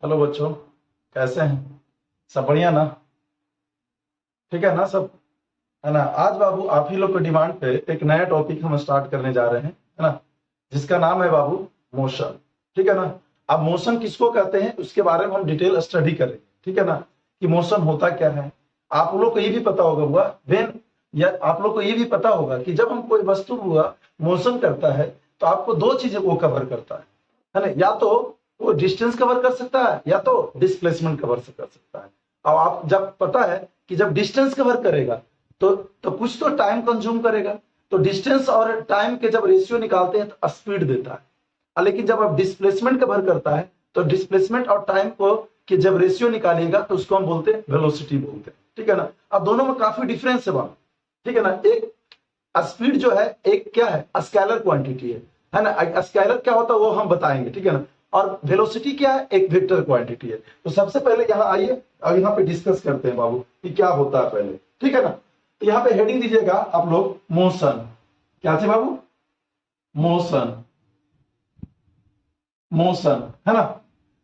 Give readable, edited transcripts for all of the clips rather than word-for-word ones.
Hello बच्चों, कैसे हैं? सब बढ़िया ना? ठीक है ना सब? है ना? आज बाबू आप ही लोग के डिमांड पे एक नया टॉपिक हम स्टार्ट करने जा रहे हैं, है ना? जिसका नाम है बाबू मोशन। ठीक है ना? अब मोशन किसको कहते हैं उसके बारे में हम डिटेल स्टडी करेंगे। ठीक है ना? कि मोशन होता क्या है। आप लोग को ये भी पता होगा हुआ वेन, या आप लोग को ये भी पता होगा कि जब हम कोई वस्तु हुआ मोशन करता है तो आपको दो चीजें वो कवर करता है ना? या तो वो डिस्टेंस कवर कर सकता है या तो डिस्प्लेसमेंट कवर कर सकता है। अब आप जब पता है कि जब डिस्टेंस कवर करेगा तो कुछ तो टाइम कंज्यूम करेगा। तो डिस्टेंस और टाइम के जब रेशियो निकालते हैं तो स्पीड देता है। लेकिन जब आप डिस्प्लेसमेंट कवर करता है तो डिस्प्लेसमेंट और टाइम को कि जब रेशियो निकालेगा तो उसको हम बोलते हैं वेलोसिटी बोलते हैं। ठीक है ना? अब दोनों में काफी डिफरेंस है बात। ठीक है ना? एक स्पीड जो है एक क्या है, स्केलर क्वांटिटी है ना? स्केलर क्या होता है वो हम बताएंगे। ठीक है ना? और वेलोसिटी क्या है, एक वेक्टर क्वांटिटी है। तो सबसे पहले यहाँ आइए और यहाँ पे डिस्कस करते हैं बाबू कि क्या होता है पहले। ठीक है ना? तो यहाँ पे हेडिंग दीजिएगा आप लोग मोशन। क्या थे बाबू? मोशन। मोशन है ना?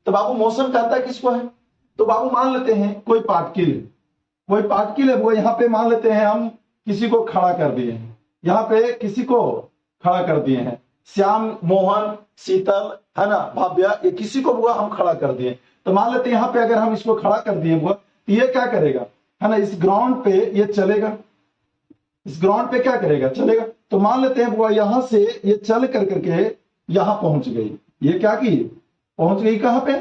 तो बाबू मोशन कहता है किसको है? तो बाबू मान लेते हैं कोई पार्टिकल है वो यहाँ पे मान लेते हैं हम किसी को खड़ा कर दिए हैं। यहाँ पे किसी को खड़ा कर दिए हैं, श्याम, मोहन, शीतल, है ना, भाव्या, ये किसी को हुआ हम खड़ा कर दिए। तो मान लेते हैं यहाँ पे अगर हम इसको खड़ा कर दिए हुआ तो ये क्या करेगा, है ना, इस ग्राउंड पे ये चलेगा। इस ग्राउंड पे क्या करेगा, चलेगा। तो मान लेते हैं वो यहां से ये चल कर करके यहां पहुंच गई। ये क्या की, पहुंच गई कहां पे,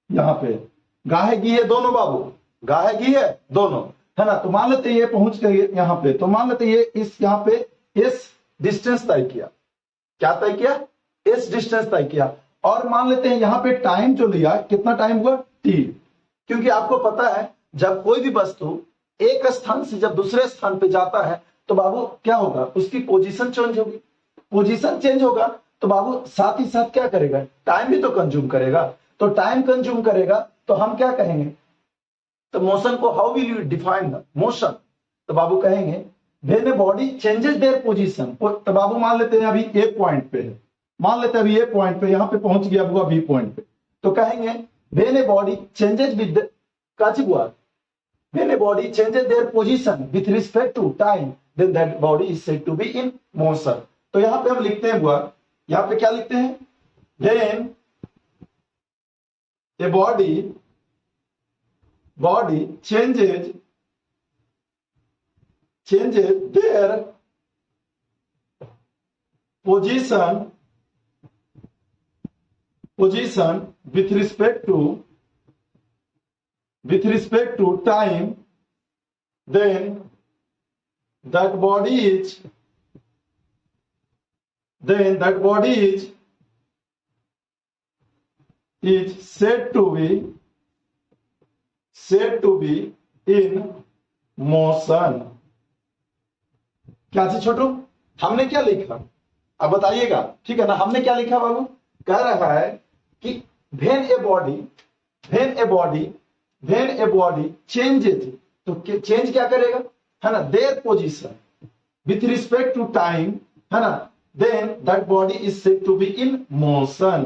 यहाँ पे। गाहे घी है दोनों बाबू, गाहे घी है दोनों, है ना? तो मान लेते ये पहुंच गई यहाँ पे। तो मान लेते ये इस यहाँ पे इस डिस्टेंस तय किया। क्या तय किया? इस डिस्टेंस तय किया। और मान लेते हैं यहाँ पे टाइम जो लिया, कितना टाइम हुआ, टी। क्योंकि आपको पता है जब कोई भी वस्तु एक स्थान से जब दूसरे स्थान पे जाता है तो बाबू क्या होगा, उसकी पोजीशन चेंज होगी। पोजीशन चेंज होगा तो बाबू साथ ही साथ क्या करेगा, टाइम भी तो कंज्यूम करेगा। तो टाइम कंज्यूम करेगा तो हम क्या कहेंगे, तो मोशन को how will you define the motion? तो बाबू कहेंगे when a body changes their position. तो बाबू मान लेते हैं अभी ए पॉइंट पे है, मान लेते हैं अभी ए पॉइंट पे, यहां पे पहुंच गया हुआ बी पॉइंट पे। तो कहेंगे when a body changes with काची हुआ, when a body changes their position with respect to time, then that body is said to be in motion। तो यहां पे हम लिखते हैं हुआ, यहां पे क्या लिखते हैं, when a body changes their position with respect to time, then that body is said to be in motion। क्या थी छोटू, हमने क्या लिखा अब बताइएगा। ठीक है ना? हमने क्या लिखा बाबू, कह रहा है कि when a body changes, तो चेंज क्या करेगा, है ना, their position with respect to time, है ना, then that body is said to be in motion.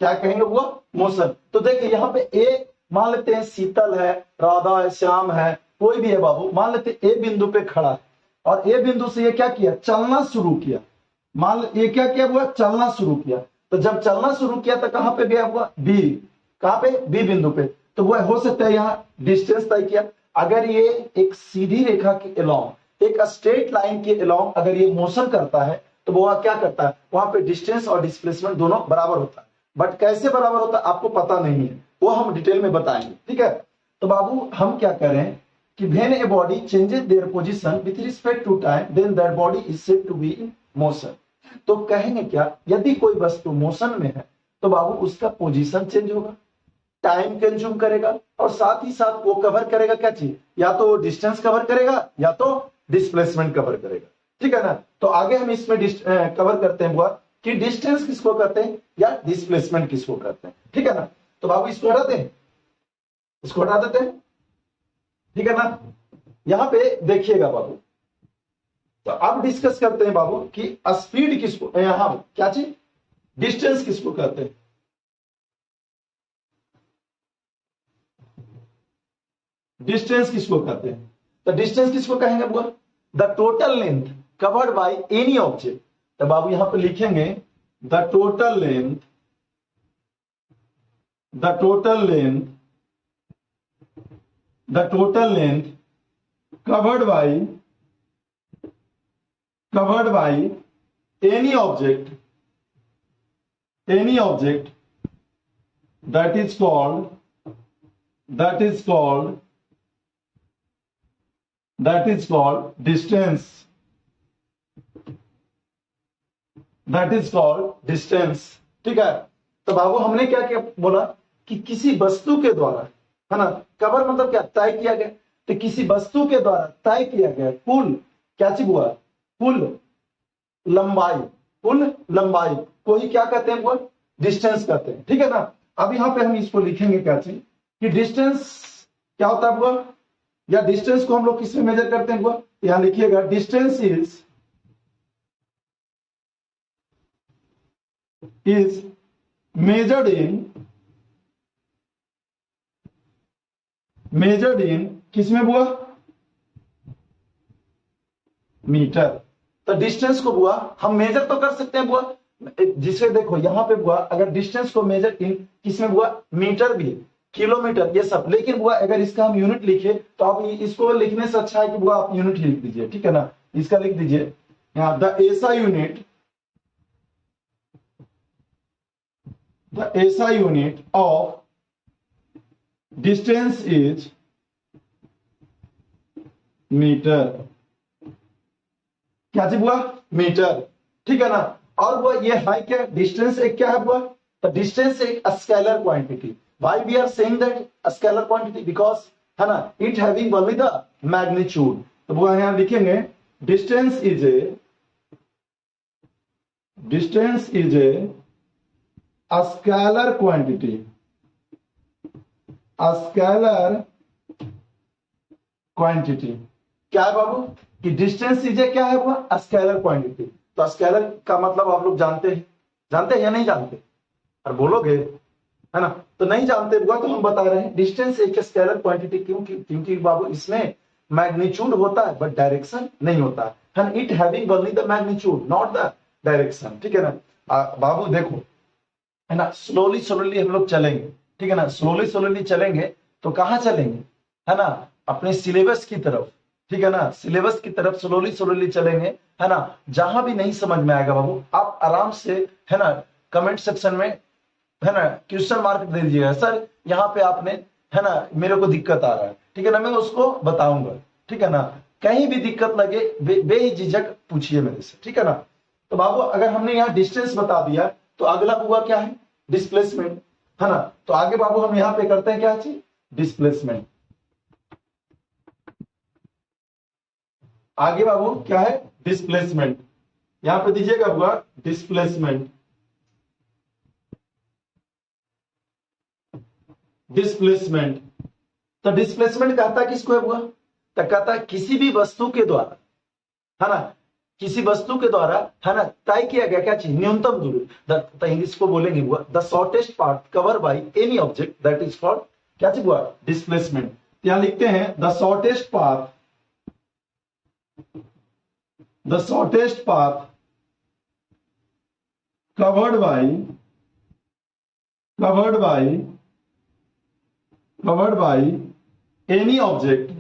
क्या कहेंगे वो, मोशन। तो देखिए यहाँ पे ए मान लेते हैं शीतल है, राधा है, श्याम है, कोई भी है बाबू, मान लेते ए बिंदु पे खड़ा है और ए बिंदु से ये क्या किया, चलना शुरू किया। मान ये क्या किया हुआ, चलना शुरू किया। तो जब चलना शुरू किया तो कहां पे गया हुआ, बी। कहां पे, बी बिंदु पे। तो वह हो सकता है यहाँ डिस्टेंस तय किया। अगर ये एक सीधी रेखा के अलोंग, एक स्ट्रेट लाइन के अलोंग अगर ये मोशन करता है तो वो क्या करता है, वहां पे डिस्टेंस और डिस्प्लेसमेंट दोनों बराबर होता है। बट कैसे बराबर होता है आपको पता नहीं है, वो हम डिटेल में बताएंगे। ठीक है? तो बाबू हम क्या करें कि when a body changes their position with respect to time, then that body is said to be in motion. तो कहेंगे क्या, यदि कोई वस्तु मोशन में है तो बाबू उसका पोजीशन चेंज होगा, टाइम कंज्यूम करेगा और साथ ही साथ वो कवर करेगा क्या चीज, या तो डिस्टेंस कवर करेगा या तो डिस्प्लेसमेंट कवर करेगा। ठीक है ना? तो आगे हम इसमें कवर करते हैं हुआ कि डिस्टेंस किसको कहते हैं या डिस्प्लेसमेंट किसको कहते हैं। ठीक है ना? तो बाबू इसको हटा दें, इसको हटा देते हैं। ठीक है ना? यहां पे देखिएगा बाबू, तो अब डिस्कस करते हैं बाबू कि स्पीड किसको, यहां क्या चीज, डिस्टेंस किसको कहते हैं। डिस्टेंस किसको कहते हैं? तो डिस्टेंस किसको कहेंगे बुआ? The total length covered by any object. तो बाबू यहां पे लिखेंगे the total length, the total length, the total length covered by any object, any object that is called distance, that is called distance। ठीक है, तो बाबू हमने क्या क्या बोला कि किसी वस्तु के द्वारा, है ना, कवर मतलब क्या, तय किया गया। तो किसी वस्तु के द्वारा तय किया गया कुल क्या चीज हुआ, कुल लंबाई को ही क्या कहते हैं वो, डिस्टेंस कहते हैं। ठीक है ना। अब यहां पे हम इसको लिखेंगे क्या चीज कि डिस्टेंस क्या होता है वो, या डिस्टेंस को हम लोग किसमें मेजर करते हैं वो, यहां लिखिएगा डिस्टेंस इज मेजर्ड इन किसमें हुआ, मीटर। तो डिस्टेंस को बुआ हम मेजर तो कर सकते हैं बुआ, जिसे देखो यहां पे बुआ अगर डिस्टेंस को मेजर इन किसमें बुआ, मीटर भी, किलोमीटर, ये सब। लेकिन बुआ अगर इसका हम यूनिट लिखे तो आप इसको लिखने से अच्छा है कि बुआ आप यूनिट लिख दीजिए। ठीक है ना, इसका लिख दीजिए यहां the SI unit of distance is metre. क्या चीज हुआ, मीटर। ठीक है ना। और वो ये है क्या, डिस्टेंस एक क्या है वो, तो डिस्टेंस एक scalar quantity. Why we are saying that scalar quantity, because है ना it having only the magnitude. तो वो यहां लिखेंगे distance is a scalar quantity, scalar quantity. क्या है बाबू कि डिस्टेंस इज क्या है वो, स्केलर क्वांटिटी। तो स्केलर का मतलब आप लोग जानते हैं या नहीं जानते, और बोलोगे है ना, तो नहीं जानते हुआ तो हम बता रहे हैं डिस्टेंस एक स्केलर क्वांटिटी। क्योंकि बाबू इसमें मैग्नीट्यूड होता है बट डायरेक्शन नहीं होता है। It having only the magnitude not the direction. ठीक है ना। बाबू देखो है ना, स्लोली हम लोग चलेंगे। ठीक है ना, स्लोली चलेंगे तो कहां चलेंगे, है ना, अपने सिलेबस की तरफ। ठीक है ना, सिलेबस की तरफ स्लोली चलेंगे, है ना। जहां भी नहीं समझ में आएगा बाबू आप आराम से, है ना, कमेंट सेक्शन में, है ना, क्वेश्चन मार्क दे दीजिएगा, सर यहाँ पे आपने, है ना, मेरे को दिक्कत आ रहा है। ठीक है ना, मैं उसको बताऊंगा। ठीक है ना, कहीं भी दिक्कत लगे बेझिझक पूछिए मेरे से। ठीक है ना। तो बाबू अगर हमने यहाँ डिस्टेंस बता दिया तो अगला हुआ क्या है, डिस्प्लेसमेंट, है ना। तो आगे बाबू हम यहाँ पे करते हैं क्या चीज, डिस्प्लेसमेंट। आगे बाबू क्या है, डिस्प्लेसमेंट। यहां पे दीजिएगा हुआ डिस्प्लेसमेंट। तो डिस्प्लेसमेंट कहता है किसको है हुआ, तो कहता है किसी भी वस्तु के द्वारा, है ना, किसी वस्तु के द्वारा, है ना, तय किया गया क्या चीज, न्यूनतम दूरी। तो इंग्लिश को बोलेंगे हुआ the shortest path cover by any object that is called क्या चीज हुआ, डिस्प्लेसमेंट। यहां लिखते हैं the shortest path covered by any object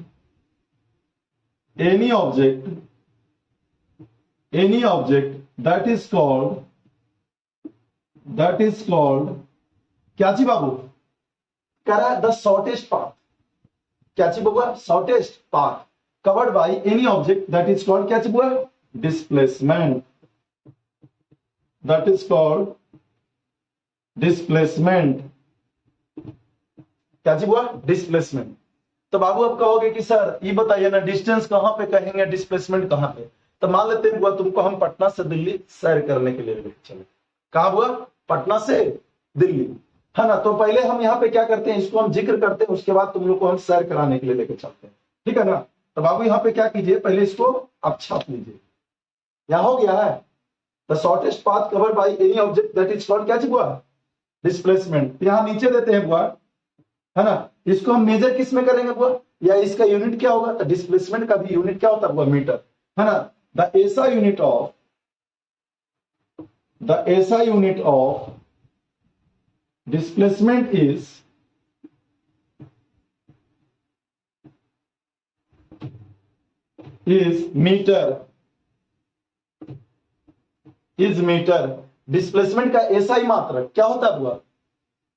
that is called क्या चीज बाबू, कह रहा है द शॉर्टेस्ट पाथ। क्या चीज बाबू, shortest path covered by any object that is called क्या चीज हुआ, displacement। that is called displacement। क्या चीज हुआ, डिस्प्लेसमेंट। तो बाबू अब कहोगे कि सर ये बताइए ना डिस्टेंस कहां पे कहेंगे, डिस्प्लेसमेंट कहां पे। तो मान लेते हैं हुआ तुमको हम पटना से दिल्ली सैर करने के लिए लेके चले। कहां हुआ, पटना से दिल्ली, है ना। तो पहले हम यहाँ पे क्या करते हैं, इसको हम जिक्र करते हैं, उसके बाद तुम लोग को हम सैर कराने के लिए लेके चलते हैं। ठीक है ना। तो बाबू यहाँ पे क्या कीजिए, पहले इसको आप छाप लीजिए। यहां हो गया है the shortest path covered by any object that is called क्या चीज हुआ, डिस्प्लेसमेंट। यहां नीचे देते हैं बुआ, है ना, इसको हम मेजर किस में करेंगे बुआ, या इसका यूनिट क्या होगा, तो डिस्प्लेसमेंट का भी यूनिट क्या होता है, वो मीटर है ना। The SI unit of displacement is metre. Displacement का एसआई मात्रक क्या होता है, बुआ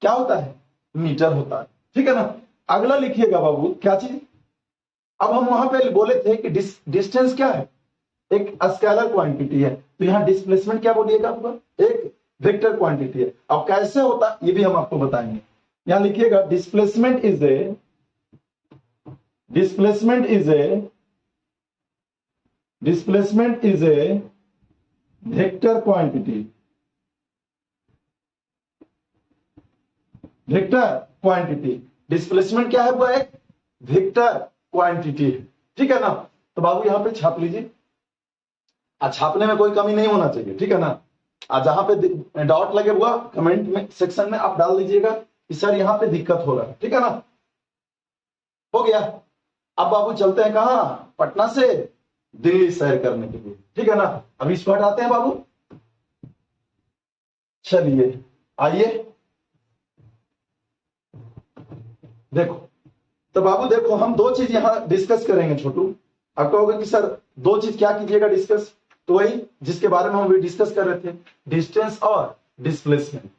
क्या होता है, मीटर होता है, ठीक है ना। अगला लिखिएगा बाबू क्या चीज, अब हम वहां पे बोले थे कि डिस्टेंस क्या है, एक स्केलर क्वांटिटी है, तो यहाँ डिस्प्लेसमेंट क्या बोलिएगा आपको, एक वेक्टर क्वांटिटी है। अब कैसे होता है ये भी हम आपको बताएंगे। यहां लिखिएगा displacement is a vector quantity. Displacement क्या है, वो एक वेक्टर क्वांटिटी है, ठीक है ना। तो बाबू यहां पे छाप लीजिए, छापने में कोई कमी नहीं होना चाहिए, ठीक है ना। जहां पे डॉट लगे हुआ कमेंट में सेक्शन में आप डाल दीजिएगा कि सर यहां पे दिक्कत हो रहा है, ठीक है ना। हो गया। अब बाबू चलते हैं कहां, पटना से दिल्ली सैर करने के लिए, ठीक है ना। अभी इसको हटाते हैं बाबू, चलिए आइए देखो। तो बाबू देखो हम दो चीज यहां डिस्कस करेंगे छोटू। आप कहोगे कि सर दो चीज क्या कीजिएगा डिस्कस, तो वही जिसके बारे में हम भी डिस्कस कर रहे थे, डिस्टेंस और डिस्प्लेसमेंट।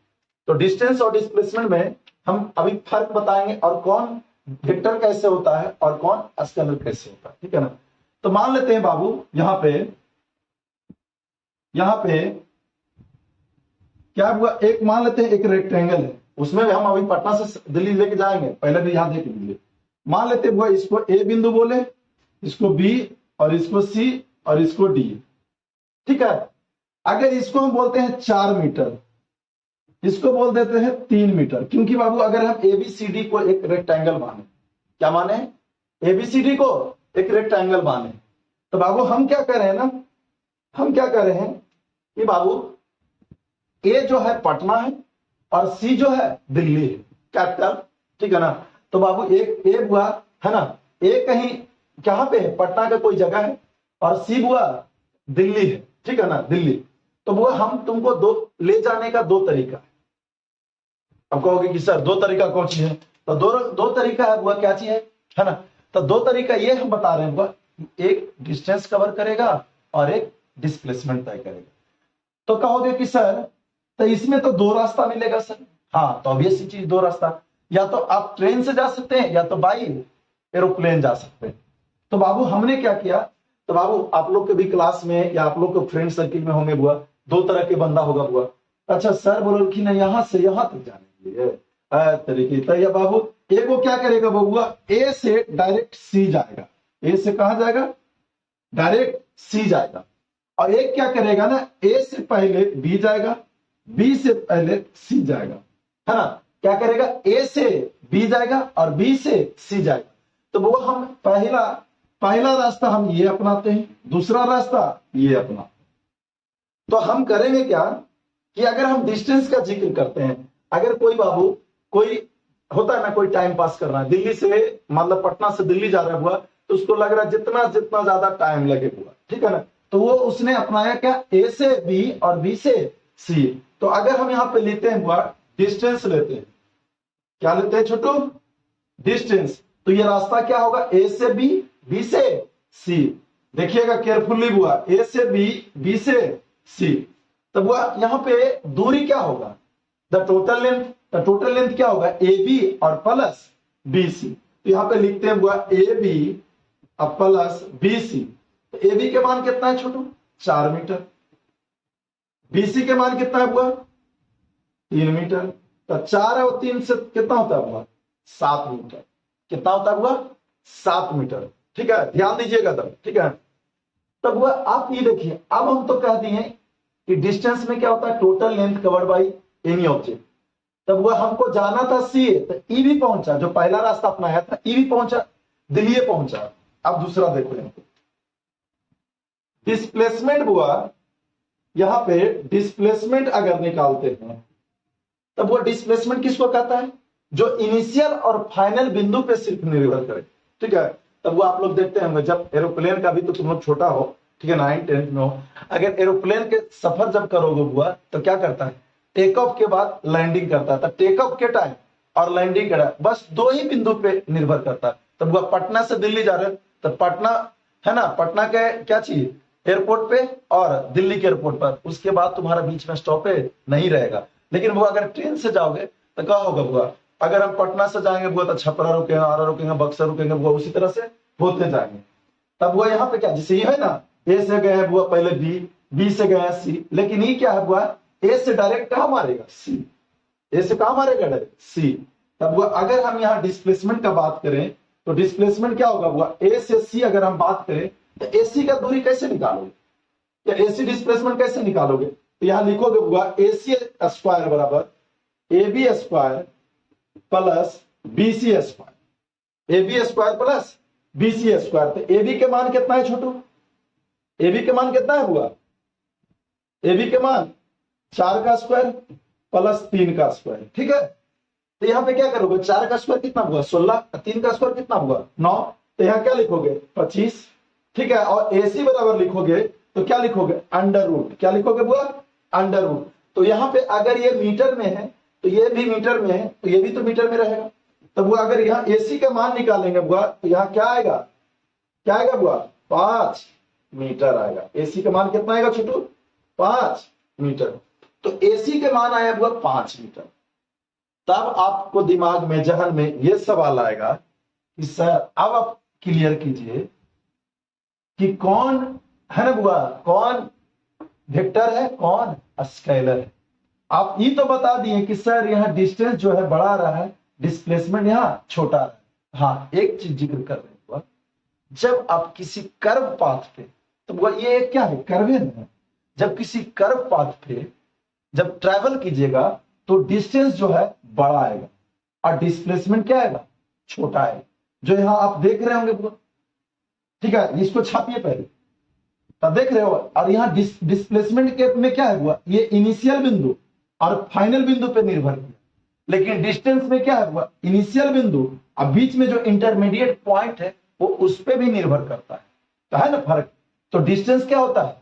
तो डिस्टेंस और डिस्प्लेसमेंट में हम अभी फर्क बताएंगे, और कौन वेक्टर कैसे होता है और कौन स्केलर कैसे होता है, ठीक है ना। तो मान लेते हैं बाबू यहां पे क्या हुआ, एक मान लेते हैं एक रेक्टेंगल है, उसमें हम अभी पटना से दिल्ली लेके जाएंगे, पहले भी यहां देख लीजिए। मान लेते हैं इसको ए बिंदु बोले, इसको बी, और इसको सी, और इसको डी, ठीक है। अगर इसको हम बोलते हैं 4 मीटर, इसको बोल देते हैं 3 मीटर, क्योंकि बाबू अगर हम एबीसीडी को एक रेक्टेंगल माने, क्या माने, एबीसीडी को एक रेक्टेंगल माने, तो बाबू हम क्या कर रहे हैं ना, हम क्या कर रहे हैं कि बाबू ए जो है पटना है और सी जो है दिल्ली है, कैपिटल, ठीक है ना। तो बाबू एक ए हुआ है ना, ए कहीं कहां पे है, पटना का कोई जगह है, और सी हुआ दिल्ली है, ठीक है ना, दिल्ली। तो वो हम तुमको दो ले जाने का दो तरीका है। अब कहोगे कि सर दो तरीका कौन सी है, तो दो तरीका है, वो क्या चीज है ना। तो दो तरीका ये हम बता रहे हैं, वो एक डिस्टेंस कवर करेगा और एक डिस्प्लेसमेंट तय करेगा। तो कहोगे कि सर तो इसमें तो दो रास्ता मिलेगा सर, हाँ तो ऑब्वियस चीज दो रास्ता, या तो आप ट्रेन से जा सकते हैं या तो बाई एरोप्लेन जा सकते हैं। तो बाबू हमने क्या किया, तो बाबू आप लोग के भी क्लास में या आप लोग के फ्रेंड सर्किल में होंगे बुआ, दो तरह के बंदा होगा बुआ। अच्छा सर बोलो कि ना यहाँ से यहाँ तक जाने के लिए तरीके, तो या बाबू एक वो क्या करेगा बबुआ, ए से डायरेक्ट सी जाएगा, ए से कहा जाएगा, डायरेक्ट सी जाएगा। और एक क्या करेगा ना, ए से पहले बी जाएगा, बी से पहले सी जाएगा, है ना। क्या करेगा, ए से बी जाएगा और बी से सी जाएगा। तो वो हम पहला रास्ता हम ये अपनाते हैं, दूसरा रास्ता ये अपना। तो हम करेंगे क्या कि अगर हम डिस्टेंस का जिक्र करते हैं, अगर कोई बाबू कोई होता है ना, कोई टाइम पास कर रहा है, दिल्ली से मतलब पटना से दिल्ली जा रहा हुआ, तो उसको लग रहा है जितना ज्यादा टाइम लगे हुआ, ठीक है ना। तो वो उसने अपनाया क्या, ए से बी और बी से सी। तो अगर हम यहाँ पे लेते हैं बुआ डिस्टेंस लेते हैं, क्या लेते हैं छोटू, डिस्टेंस। तो ये रास्ता क्या होगा, ए से बी, बी से सी। देखिएगा केयरफुली बुआ, ए से बी, बी से सी। तो बुआ यहाँ पे दूरी क्या होगा, the total length. The total length क्या होगा, ए बी और प्लस बी सी। तो यहाँ पे लिखते हैं बुआ ए बी और प्लस बी सी। तो ए बी के मान कितना है छोटू, 4 मीटर। बीसी के मान कितना है बुआ, 3 मीटर। तो 4 और 3 से कितना होता है बुआ, 7 मीटर। कितना होता है बुआ, 7 मीटर, ठीक है, ध्यान दीजिएगा तब, ठीक है। तब बुआ आप ये देखिए, अब हम तो कह दिए कि डिस्टेंस में क्या होता है, total length covered by any object. तब वह हमको जाना था सी, तो ई भी पहुंचा, जो पहला रास्ता अपनाया था ई भी पहुंचा, दिल्ली पहुंचा। अब दूसरा देखो यहाँ पे डिस्प्लेसमेंट हुआ, यहां पे डिस्प्लेसमेंट अगर निकालते हैं तब वो डिस्प्लेसमेंट किसको कहता है, जो इनिशियल और फाइनल बिंदु पे सिर्फ निर्भर करे। ठीक है। तब वो आप लोग देखते होंगे जब एरोप्लेन का भी तो तुम लोग छोटा हो, ठीक है, 9th-10th में हो, अगर एरोप्लेन के सफर जब करोगे बुआ तो क्या करता है, टेक ऑफ के बाद लैंडिंग करता है। टेक ऑफ के टाइम और लैंडिंग के टाइम बस दो ही बिंदु पे निर्भर करता है। तब बुआ पटना से दिल्ली जा रहे हो तो पटना है ना, पटना के क्या चाहिए, एयरपोर्ट पे और दिल्ली के एयरपोर्ट पर, उसके बाद तुम्हारा बीच में स्टॉपेज नहीं रहेगा। लेकिन वो अगर ट्रेन से जाओगे तो क्या होगा बुआ, अगर हम पटना से जाएंगे बुआ तो छपरा रुकेंगे, आरा रुकेंगे, बक्सर रुकेंगे बुआ, उसी तरह से होते जाएंगे। तब वो यहाँ पे क्या, जैसे ये है ना, ए से गए बुआ पहले बी से गए सी, लेकिन ये क्या है बुआ, ए से डायरेक्ट कहाँ मारेगा, सी, ए से कहाँ मारेगा, डायरेक्ट सी। तब वो अगर हम यहाँ डिस्प्लेसमेंट का बात करें तो डिस्प्लेसमेंट क्या होगा बुआ, ए से सी अगर हम बात करें तो एसी का दूरी कैसे निकालोगे, या एसी डिस्प्लेसमेंट कैसे निकालोगे, तो यहां लिखोगे बुआ एसी स्क्वायर बराबर A B square plus B C square, A B square plus B C square. तो ए बी के मान कितना है छोटू, ए बी के मान कितना है बुआ, ए बी के मान 4 का स्क्वायर प्लस 3 का स्क्वायर, ठीक है। तो यहाँ पे क्या करोगे, 4 का स्क्वायर कितना हुआ 16, 3 का स्क्वायर कितना हुआ 9, तो यहाँ क्या लिखोगे 25, ठीक है। और एसी बराबर लिखोगे तो क्या लिखोगे, अंडर रूट, क्या लिखोगे बुआ, अंडर रूट। तो यहाँ पे अगर ये मीटर में है तो ये भी मीटर में है, तो ये भी तो मीटर में रहेगा। तो बुआ अगर यहाँ एसी का मान निकालेंगे बुआ तो यहाँ क्या आएगा, क्या आएगा बुआ, 5 मीटर आएगा। एसी का मान कितना आएगा छोटू, 5 मीटर। तो एसी के मान आया बुआ 5 मीटर। तब आपको दिमाग में, जहन में ये सवाल आएगा कि सर अब आप क्लियर कीजिए कि कौन है ना बुआ, कौन वेक्टर है, कौन स्केलर है। आप ये तो बता दिए कि सर यहाँ डिस्टेंस जो है बढ़ा रहा है, डिस्प्लेसमेंट यहाँ छोटा रहा है। हाँ, एक चीज जिक्र कर रहे बुआ, जब आप किसी कर्व पाथ पे, तो बुआ ये क्या है, कर्व है, जब किसी कर्व पाथ पे जब ट्रैवल कीजिएगा तो डिस्टेंस जो है बड़ा आएगा और डिस्प्लेसमेंट क्या आएगा, छोटा आएगा, जो यहाँ आप देख रहे होंगे बुआ, ठीक है। इसको छापिए पहले, तब देख रहे हो। और यहाँ डिस्प्लेसमेंट के में क्या है हुआ, ये इनिशियल बिंदु और फाइनल बिंदु पे निर्भर किया। लेकिन डिस्टेंस में क्या है हुआ, इनिशियल बिंदु और बीच में जो इंटरमीडिएट पॉइंट है वो उस पर भी निर्भर करता है, तो है ना फर्क। तो डिस्टेंस क्या होता है,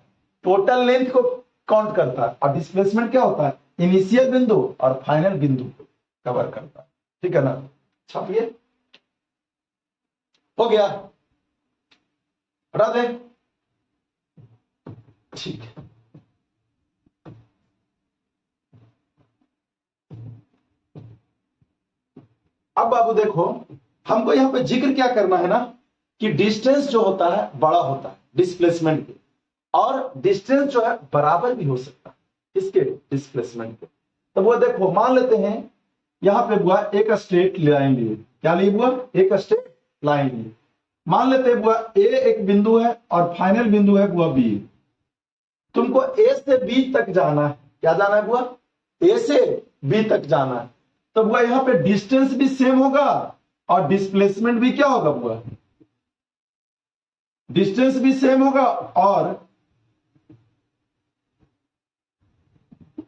टोटल लेंथ को काउंट करता है, और डिस्प्लेसमेंट क्या होता है, इनिशियल बिंदु और फाइनल बिंदु को कवर करता है, ठीक है ना। छापिए, हो गया, हटा दें, ठीक है। अब बाबू देखो, हमको यहां पे जिक्र क्या करना है ना, कि डिस्टेंस जो होता है बड़ा होता है डिस्प्लेसमेंट के, और डिस्टेंस जो है बराबर भी हो सकता है इसके डिस्प्लेसमेंट के। तो वो देखो, मान लेते हैं यहां पे बुआ एक स्ट्रेट लाइन लिए, क्या लिए बुआ, एक स्ट्रेट लाइन लिए। मान लेते हैं बुआ ए एक बिंदु है और फाइनल बिंदु है बुआ बी। तुमको ए से बी तक जाना है, क्या जाना है बुआ, ए से बी तक जाना है। तो बुआ यहां पे डिस्टेंस भी सेम होगा और डिस्प्लेसमेंट भी क्या होगा बुआ, डिस्टेंस भी सेम होगा और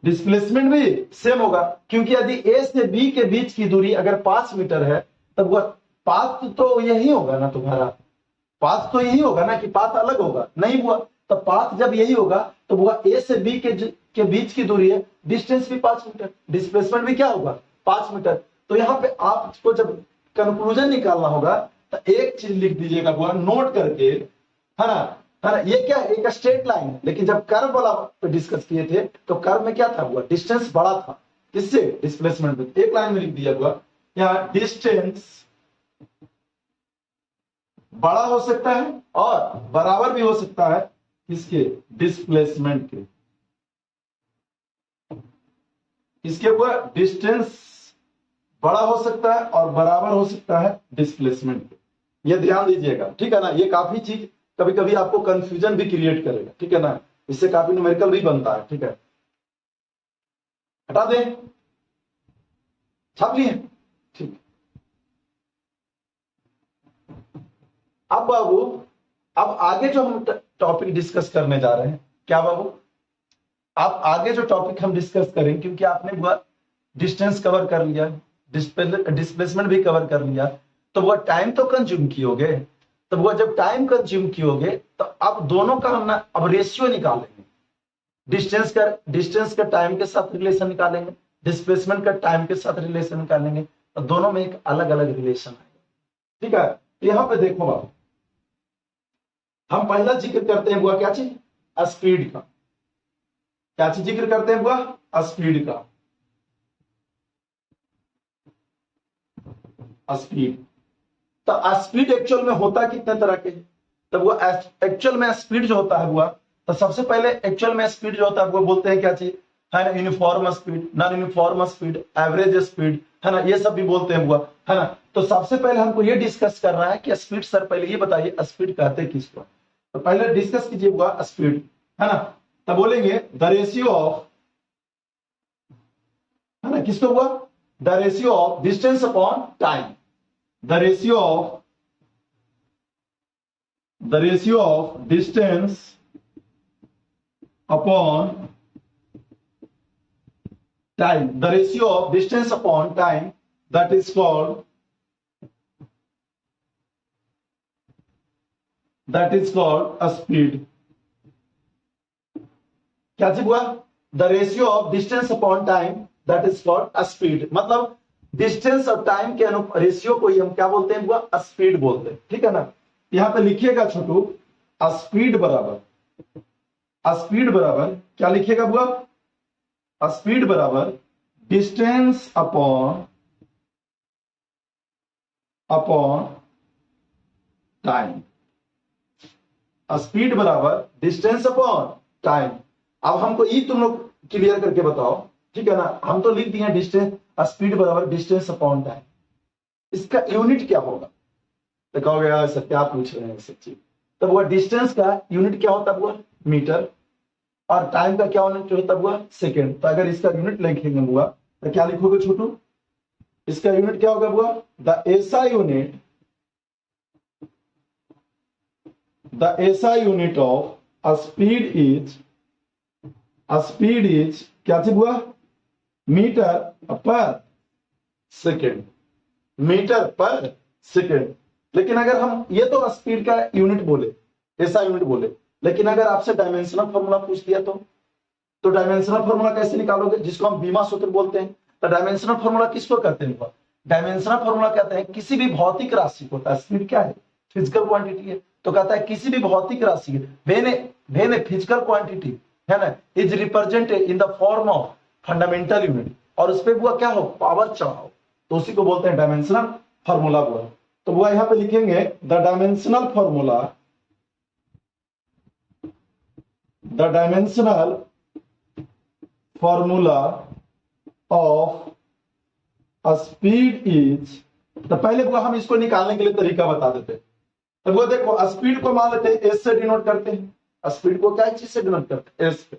डिस्प्लेसमेंट भी सेम होगा। क्योंकि यदि ए से बी के बीच की दूरी अगर 5 मीटर है तब वह पाथ तो यही होगा ना तुम्हारा, पाथ तो यही होगा ना, कि पाथ अलग होगा नहीं हुआ। तो पाथ जब यही होगा तो वह ए से बी के बीच की दूरी है, डिस्टेंस भी 5 मीटर, डिस्प्लेसमेंट भी क्या होगा 5 मीटर। तो यहाँ पे आपको जब कंक्लूजन निकालना होगा तो एक चीज लिख दीजिएगा बुआ, नोट करके, है ना, है ना। ये क्या है, एक स्ट्रेट लाइन है, लेकिन जब कर्व वाला पे डिस्कस किए थे तो कर्व में क्या था बुआ, डिस्टेंस बड़ा था, किससे, डिस्प्लेसमेंट में। एक लाइन में लिख दिया बुआ, यहाँ डिस्टेंस बड़ा हो सकता है और बराबर भी हो सकता है इसके डिस्प्लेसमेंट के, इसके ऊपर डिस्टेंस बड़ा हो सकता है और बराबर हो सकता है डिस्प्लेसमेंट के। ये ध्यान दीजिएगा, ठीक है ना। ये काफी चीज कभी कभी आपको कंफ्यूजन भी क्रिएट करेगा, ठीक है ना, इससे काफी न्यूमेरिकल भी बनता है, ठीक है। हटा दें, छाप लिए, ठीक। अब बाबू, अब आगे जो हम टॉपिक डिस्कस करने जा रहे हैं, क्या बाबू, आप आगे जो टॉपिक हम डिस्कस करें, क्योंकि आपने डिस्टेंस कवर कर लिया, डिस्प्लेसमेंट भी कवर कर लिया, तो वो टाइम तो कंज्यूम कियोगे, तो वो जब टाइम कंज्यूम कियोगे तो अब दोनों का हम ना अब रेशियो निकालेंगे। डिस्टेंस का टाइम के साथ रिलेशन निकालेंगे, डिस्प्लेसमेंट का टाइम के साथ रिलेशन निकालेंगे, तो दोनों में एक अलग अलग रिलेशन आएगा। ठीक है, यहां पे देखो बाबू, हम पहला जिक्र करते हैं हुआ क्या चीज, स्पीड का। क्या चीज जिक्र करते हैं हुआ, स्पीड का। स्पीड, तो स्पीड एक्चुअल में होता कितने तरह के, तो वो एक्चुअल में स्पीड जो होता है हुआ, तो सबसे पहले एक्चुअल में स्पीड जो होता है वो बोलते हैं क्या चीज, है ना, uniform speed, non uniform speed, average speed, है ना, ये सब भी बोलते हैं हुआ, है ना। तो सबसे पहले हमको ये डिस्कस करना है कि स्पीड, सर पहले ये बताइए स्पीड कहते हैं किसको, तो पहले डिस्कस कीजिए हुआ स्पीड, है ना। तब बोलेंगे द रेशियो ऑफ, है ना, किसको हुआ, the ratio of distance upon time, the ratio of distance upon time, the ratio of distance upon time, that is called a speed. क्या चीज हुआ, the ratio of distance upon time, that is called a speed. मतलब distance और time के ratio को ही हम क्या बोलते हैं हुआ, स्पीड बोलते हैं। ठीक है ना, यहां पे लिखिएगा छोटू, स्पीड बराबर क्या लिखिएगा हुआ, स्पीड बराबर डिस्टेंस अपॉन टाइम, स्पीड बराबर डिस्टेंस अपॉन टाइम। अब हमको ये तुम लोग क्लियर करके बताओ, ठीक है ना, हम तो लिख दिए डिस्टेंस, स्पीड बराबर डिस्टेंस अपॉन टाइम, इसका यूनिट क्या होगा, तो कहोगे यार सर क्या पूछ रहे हैं सच्ची, तो वो डिस्टेंस का यूनिट क्या होता हुआ, मीटर, और टाइम का क्या यूनिट होता हुआ, सेकेंड। तो अगर इसका यूनिट लिखेंगे हुआ तो क्या लिखोगे छोटू, इसका यूनिट क्या होगा हुआ, the SI unit of speed is क्या चीज हुआ, मीटर पर सेकेंड, मीटर पर सेकेंड। लेकिन अगर हम ये तो स्पीड का यूनिट बोले, एसआई यूनिट बोले, लेकिन अगर आपसे डायमेंशनल फॉर्मूला पूछ दिया तो डायमेंशनल फॉर्मूला कैसे निकालोगे, जिसको हम बीमा सूत्र बोलते हैं। तो डायमेंशनल फॉर्मूला किसको कहते हैं, डायमेंशनल फॉर्मूला कहते हैं किसी भी भौतिक राशि को, होता है स्पीड क्या है, फिजिकल क्वांटिटी है, तो कहता है किसी भी भौतिक राशि वेन ए फिजिकल क्वांटिटी, है ना, is represented in the form of fundamental unit, और उस पर वो क्या हो, पावर चढ़ाओ, तो उसी को बोलते हैं डायमेंशनल फॉर्मूला हुआ। तो वो यहां पे लिखेंगे the dimensional formula of speed is, तो पहले वो हम इसको निकालने के लिए तरीका बता देते हैं। तो वो देखो स्पीड को मान लेते हैं एस से डिनोट करते हैं, स्पीड को क्या चीज से डिनोट करते हैं, एस पे।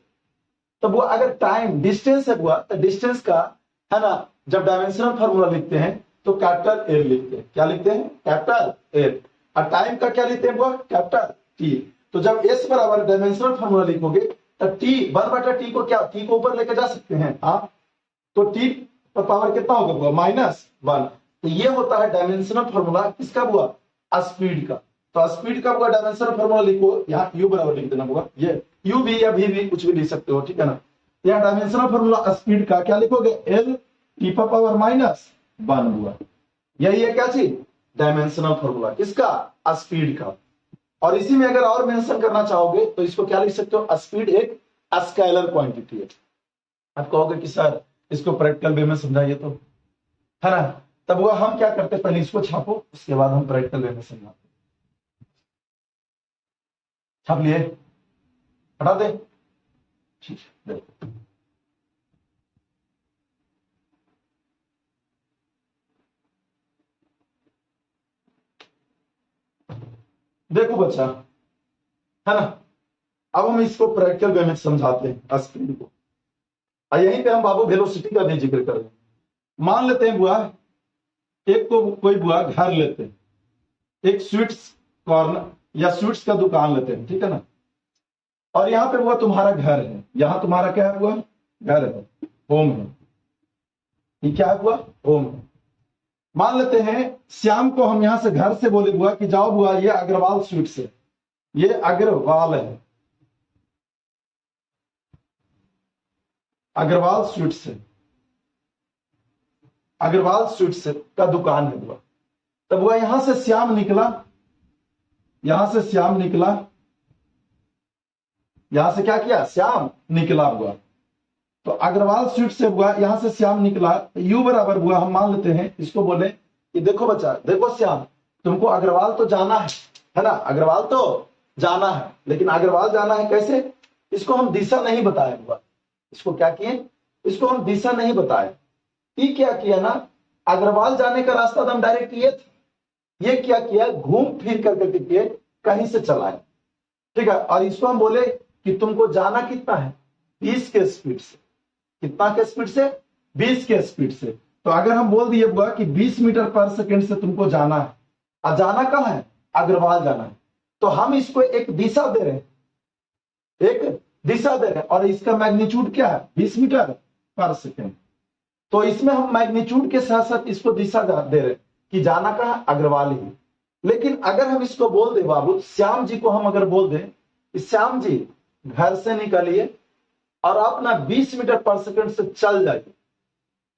तो वो अगर टाइम डिस्टेंस है हुआ तो डिस्टेंस का, है ना, जब डायमेंशनल फॉर्मूला लिखते हैं तो कैपिटल एल लिखते हैं, क्या लिखते हैं, कैपिटल एल, और टाइम का क्या लिखते हैं वो, कैपिटल टी। तो जब एस बराबर डायमेंशनल फॉर्मूला लिखोगे तो टी 1/t को क्या, टी को ऊपर लेके जा सकते हैं, हाँ, तो टी पर पावर कितना होगा, -1। तो ये होता है डायमेंशनल फॉर्मूला किसका हुआ, स्पीड का। तो स्पीड का हुआ डायमेंशनल फॉर्मूला लिखो, यहाँ यू बराबर लिख देना होगा, ये यू भी या भी कुछ भी लिख सकते हो, ठीक है ना। यहाँ डायमेंशनल फॉर्मूला स्पीड का क्या लिखोगे, एल टी पर पावर -1 हुआ, यही है क्या चीज, डायमेंशनल फॉर्मूला किसका, स्पीड का। और इसी में अगर और मेंशन करना चाहोगे तो इसको क्या लिख सकते हो, स्पीड एक स्केलर क्वांटिटी है। आप कहोगे कि सर इसको प्रैक्टिकल वे में समझाइए तो, है ना, तब वो हम क्या करते हैं, पहले इसको छापो, उसके बाद हम प्रैक्टिकल वे में समझाते। छाप लिए, हटा दे, ठीक है। देखो बच्चा, है ना, अब हम इसको प्रैक्टिकल वे में समझाते हैं स्पीड को। यहीं पे हम बाबू वेलोसिटी का भी जिक्र कर रहे हैं। मान लेते हैं बुआ, एक को कोई बुआ घर लेते हैं, एक स्वीट्स कॉर्नर या स्वीट्स का दुकान लेते हैं, ठीक है ना, और यहाँ पे बुआ तुम्हारा घर है, यहाँ तुम्हारा क्या है बुआ, घर है, होम है, ये क्या है बुआ, होम है। मान लेते हैं श्याम को हम यहां से घर से बोले बुआ कि जाओ बुआ ये अग्रवाल स्वीट से, ये अग्रवाल है, अग्रवाल स्वीट से, अग्रवाल स्वीट से का दुकान है बुआ। तब बुआ यहां से श्याम निकला, यहां से श्याम निकला, यहां से क्या किया, श्याम निकला बुआ। तो अग्रवाल स्वीट से बुआ यहां से श्याम निकला, यू बराबर बुआ हम मान लेते हैं इसको बोले कि देखो बच्चा, देखो श्याम तुमको अग्रवाल तो जाना है ना, अग्रवाल तो जाना है, लेकिन अग्रवाल जाना है कैसे, इसको हम दिशा नहीं बताए बुआ। इसको क्या किए, इसको हम दिशा नहीं बताए। ये क्या किया ना, अग्रवाल जाने का रास्ता तो हम डायरेक्ट ये था, ये क्या किया, घूम फिर करके किए, कहीं से चलाए, ठीक है। और इसको हम बोले कि तुमको जाना कितना है, 20 के स्पीड से, कितना के स्पीड से, 20 के स्पीड से। तो अगर हम बोल दिए बुआ कि 20 मीटर पर सेकंड से तुमको जाना है, और जाना कहाँ है, अग्रवाल जाना है, तो हम इसको एक दिशा दे रहे हैं, एक दिशा दे रहे हैं, और इसका मैग्नीट्यूड क्या है, 20 मीटर पर सेकंड। तो इसमें हम मैग्नीट्यूड के साथ साथ इसको दिशा दे रहे हैं कि जाना कहाँ, अग्रवाल ही। लेकिन अगर हम इसको बोल दे बाबू, श्याम जी को हम अगर बोल दें, श्याम जी घर से निकलिए और आप ना 20 मीटर पर सेकंड से चल जाइए,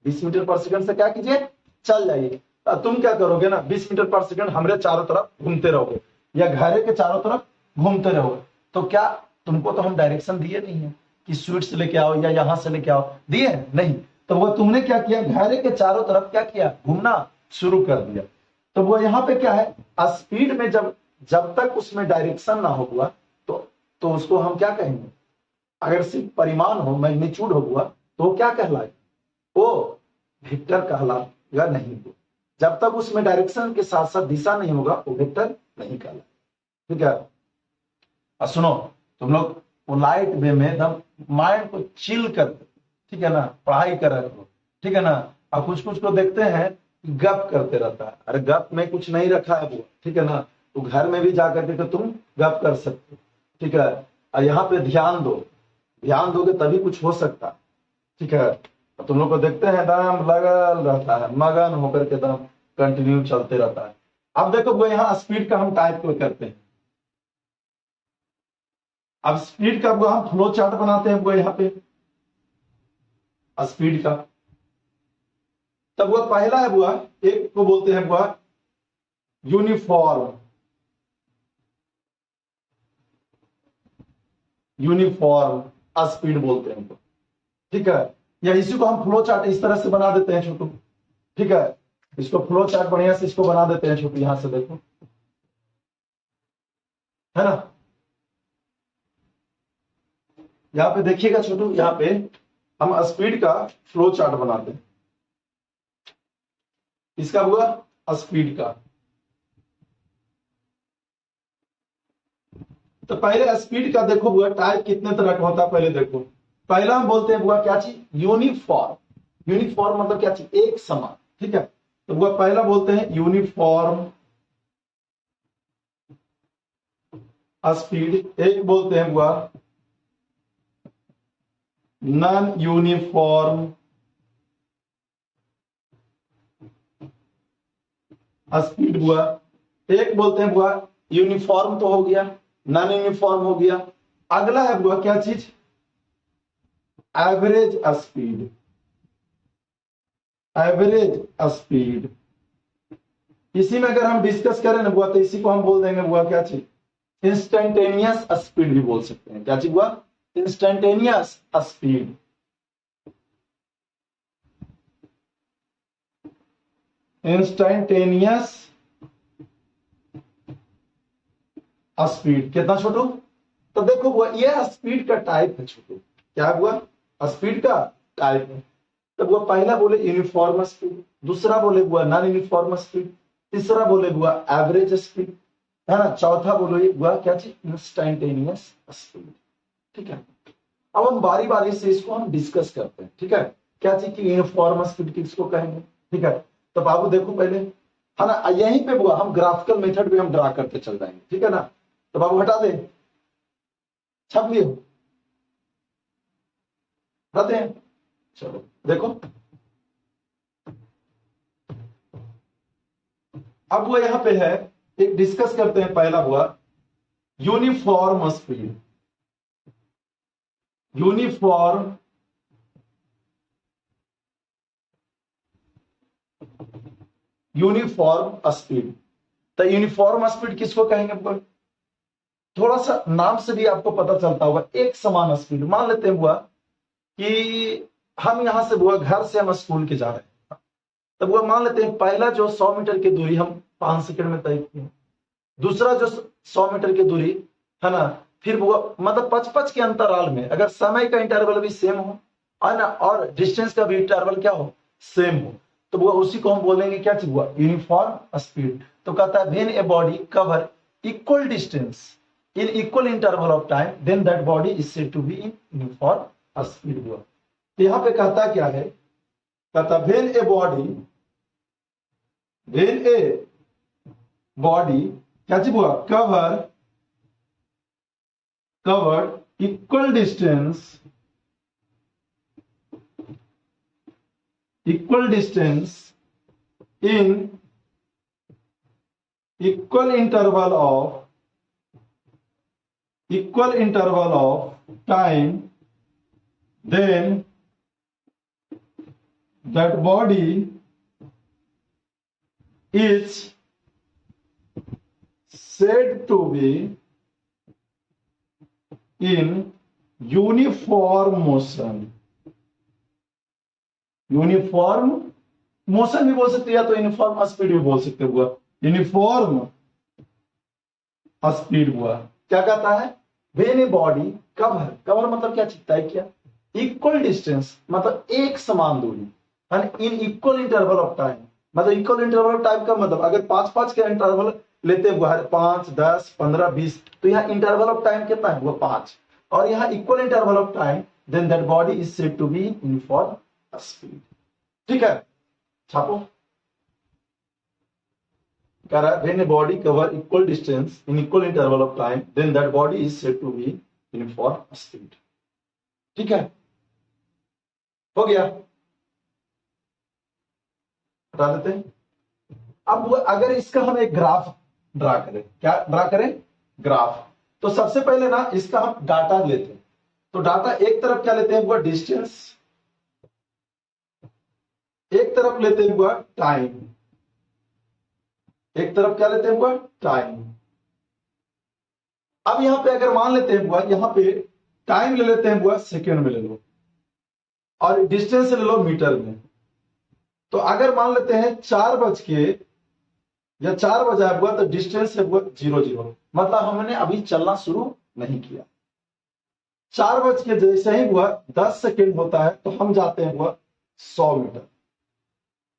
20 मीटर पर सेकंड से क्या कीजिए, चल जाइए। तुम क्या करोगे ना, 20 मीटर पर सेकंड हमारे चारों तरफ घूमते रहोगे, या घरे के चारों तरफ घूमते रहोगे। तो क्या तुमको तो हम डायरेक्शन दिए नहीं है कि स्वीट से लेके आओ या यहां से लेके आओ, दिए नहीं। तो वो तुमने क्या किया, घरे के चारों तरफ क्या किया, घूमना शुरू कर दिया। तो वो यहाँ पे क्या है, स्पीड में जब तक उसमें डायरेक्शन ना हो हुआ तो उसको हम क्या कहेंगे, अगर सिर्फ परिमाण हो, मैग्नीट्यूड हो हुआ, तो वो क्या कहलाए, वो वेक्टर कहलाएगा नहीं। जब तक उसमें डायरेक्शन के साथ साथ दिशा नहीं होगा वो वेक्टर नहीं कहलाए, ठीक है। और सुनो तुम लोग पोलाइट वे में एकदम माइंड को चिल कर, ठीक है ना, पढ़ाई कर रहे हो, ठीक है ना। और कुछ कुछ को देखते हैं गप करते रहता है, अरे गप में कुछ नहीं रखा है वो, ठीक है ना। तो घर में भी जाकर के तुम गप कर सकते हो, ठीक है। और यहाँ पे ध्यान दो, ध्यान दोगे तभी कुछ हो सकता, ठीक है। तुम लोग को देखते हैं एकदम लगल रहता है, मगन होकर के एकदम कंटिन्यू चलते रहता है। अब देखो वो यहाँ स्पीड का हम टाइप को करते हैं, अब स्पीड का वो हम फ्लो चार्ट बनाते हैं वो यहाँ पे स्पीड का। तब वह पहला है बुआ, एक को बोलते हैं बुआ यूनिफॉर्म, यूनिफॉर्म स्पीड बोलते हैं उनको, ठीक है। या इसी को हम फ्लो चार्ट इस तरह से बना देते हैं छोटू, ठीक है। इसको फ्लो चार्ट बढ़िया से इसको बना देते हैं छोटू, यहां से देखो, है ना। यहां पे देखिएगा छोटू, यहां पे हम स्पीड का फ्लो चार्ट बनाते हैं, इसका हुआ स्पीड का। तो पहले स्पीड का देखो हुआ टाइप कितने तरह का होता है, पहले देखो। पहला हम बोलते हैं हुआ क्या चीज, यूनिफॉर्म। यूनिफॉर्म मतलब क्या चीज, एक समान, ठीक है। तो हुआ पहला बोलते हैं यूनिफॉर्म स्पीड, एक बोलते हैं हुआ नॉन यूनिफॉर्म स्पीड हुआ, एक बोलते हैं हुआ यूनिफॉर्म तो हो गया, नॉन यूनिफॉर्म हो गया। अगला है हुआ क्या चीज, एवरेज स्पीड, एवरेज स्पीड। इसी में अगर हम डिस्कस करें ना बुआ, तो इसी को हम बोल देंगे बुआ क्या चीज, इंस्टेंटेनियस स्पीड भी बोल सकते हैं। क्या चीज बुआ, इंस्टेंटेनियस स्पीड। इंस्टेंटेनियस स्पीड कितना छोटू, तो देखो बुआ ये स्पीड का टाइप है छोटू, क्या हुआ, स्पीड का टाइप है। तो वो पहला बोले यूनिफॉर्म स्पीड, दूसरा बोले बुआ नॉन यूनिफॉर्म स्पीड, तीसरा बोले बुआ एवरेज स्पीड, है ना, चौथा बोले बुआ क्या चीज, इंस्टेंटेनियस स्पीड, ठीक है। अब हम बारी बारी से इसको हम डिस्कस करते हैं, ठीक है। क्या चीज की यूनिफॉर्म स्पीड किसको कहेंगे, ठीक है। तो बाबू देखो पहले, है ना, यहीं पे बुआ हम ग्राफिकल मेथड भी हम ड्रा करते चल जाएंगे, ठीक है ना। तो बाबू हटा दे, छप लिए, हटाते हैं, चलो देखो। अब वो यहां पे है, एक डिस्कस करते हैं। पहला हुआ यूनिफॉर्म स्पीड। Uniform speed. तो यूनिफॉर्म स्पीड किसको कहेंगे? थोड़ा सा नाम से भी आपको पता चलता होगा, एक समान स्पीड। मान लेते हैं हुआ कि हम यहां से हुआ, घर से हम स्कूल के जा रहे हैं, तब वो मान लेते हैं पहला जो 100 मीटर की दूरी हम 5 सेकंड में तय किए, दूसरा जो 100 मीटर की दूरी है ना, फिर वो मतलब 5-5 के अंतराल में, अगर समय का इंटरवल भी सेम हो है ना, और डिस्टेंस का भी इंटरवल क्या हो, सेम हो, तो वो उसी को हम बोलेंगे क्या चीज हुआ, यूनिफॉर्म स्पीड। तो कहता है when a body cover equal distance in equal interval of time, then that body is said to be in uniform speed हुआ। तो यहां पे कहता क्या है, कहता when a body क्या चीज हुआ, covered equal distance in equal interval of time, then that body is said to be in uniform motion। Uniform motion भी बोल सकते हैं, या तो यूनिफॉर्म स्पीड भी बोल सकते हुआ, यूनिफॉर्म स्पीड हुआ। क्या कहता है, व्हेन ए बॉडी कवर मतलब क्या चिंता है, क्या इक्वल डिस्टेंस मतलब एक समान दूरी, इन इक्वल इंटरवल ऑफ टाइम, मतलब इक्वल इंटरवल ऑफ टाइम का मतलब अगर 5-5 के इंटरवल लेते हुए 5, 10, 15, 20, तो यहाँ इंटरवल ऑफ टाइम कितना है, वो 5, और यहाँ equal interval of time, then that body is said to be uniform speed. ठीक है, छापो। कह रहा है when a body cover equal distance in equal interval of time, then that body is said to be uniform speed. ठीक है, हो गया, हटा देते हैं। अब अगर इसका हम एक ग्राफ ड्रा करें, क्या ड्रा करें, ग्राफ। तो सबसे पहले ना इसका हम डाटा लेते हैं। तो डाटा एक तरफ क्या लेते हैं, वो डिस्टेंस, एक तरफ लेते हैं वो टाइम, एक तरफ क्या लेते हैं वो टाइम। अब यहां पे अगर मान लेते हैं वो, यहां पे टाइम ले लेते हैं वो सेकेंड में ले लो, और डिस्टेंस ले लो मीटर में। तो अगर मान लेते हैं 4 बज के या 4 बजा हुआ, तो डिस्टेंस है वो 0-0, मतलब हमने अभी चलना शुरू नहीं किया। 4 बज के जैसे ही हुआ 10 सेकेंड होता है, तो हम जाते हैं वो 100 मीटर।